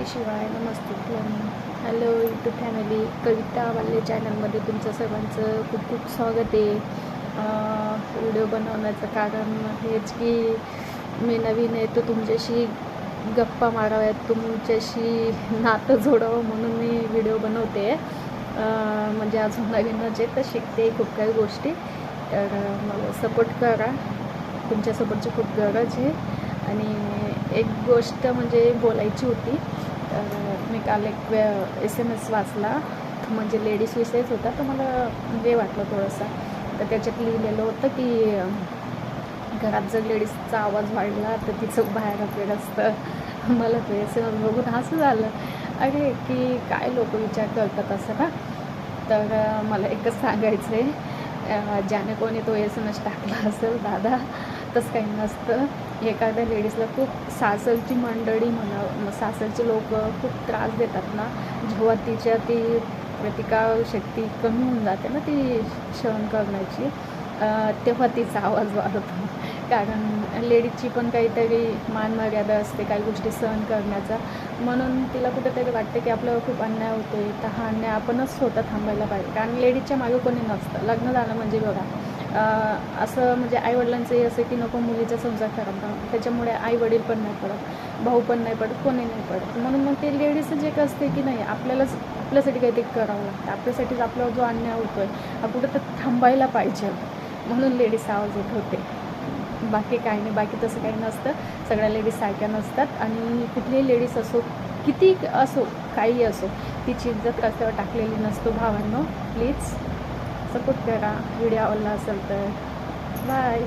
शिवाय नमस्ते. Hello YouTube family, कविता वाले चॅनलमध्ये तुमचं सर्वांचं खूप खूप स्वागत आहे. व्हिडिओ बनवण्याचं कारण हेच की मी नवीन आहे, तर तुमच्याशी गप्पा माराव्यात, तुमच्याशी नातं जोडावं म्हणून मी व्हिडिओ बनवते. म्हणजे अजून नवीनच आहे, तर शिकते खूप काही गोष्टी. तर मला सपोर्ट करा, तुमच्यासोबतची खूप गरज आहे. आणि एक गोष्ट म्हणजे बोलायची होती. मी काल एक SMS वाचला, म्हणजे लेडीज विषयच होता. तर मला म्हणजे वाटलं थोडंसं. तर त्याच्यात लिहिलेलं होतं की घरात जर लेडीजचा आवाज वाढला तर तिचं बाहेर अपील असतं. मला ते SMS बघून हसू झालं. अरे की काय लोक विचार करतात असं ना. तर मला एकच सांगायचं आहे, ज्याने कोणी तो SMS टाकला असेल, दादा तसं काही नसतं. एखाद्या लेडीजला खूप सासरची मंडळी म्हणा, सासरचे लोक खूप त्रास देतात ना, जेव्हा तिच्या ती प्रतिकारशक्ती कमी होऊन जाते ना, ती सहन करण्याची, तेव्हा तिचा आवाज वाढतो. कारण लेडीजची पण काहीतरी मान मर्यादा असते काही गोष्टी सहन करण्याचा. म्हणून तिला कुठेतरी वाटते की आपल्यावर खूप अन्याय होतो आहे, तर हा अन्याय आपणच स्वतः थांबायला पाहिजे. कारण लेडीजच्या मागे कोणी नसतं. लग्न झालं म्हणजे बघा, असं म्हणजे आईवडिलांचंही असं की नको मुलीचा संसार खराब व्हावा, त्याच्यामुळे आईवडील पण नाही पडत, भाऊ पण नाही पडत, कोणी नाही पडत. म्हणून मग ते लेडीजचं जे असते की नाही, आपल्यासाठी काहीतरी करावं लागतं, आपल्यासाठीच आपल्यावर जो अन्याय होतो आहे हा कुठं तर थांबायला पाहिजे. म्हणून लेडीज आवाज उठवते, बाकी काही नाही. बाकी तसं काही नसतं. सगळ्या लेडीज सारख्या नसतात. आणि कुठलीही लेडीज असो, किती असो, काही असो, तिची इज्जत रस्त्यावर टाकलेली नसतो. भावांनो, प्लीज सपोर्ट करा. व्हिडिओ आवडला असेल तर बाय.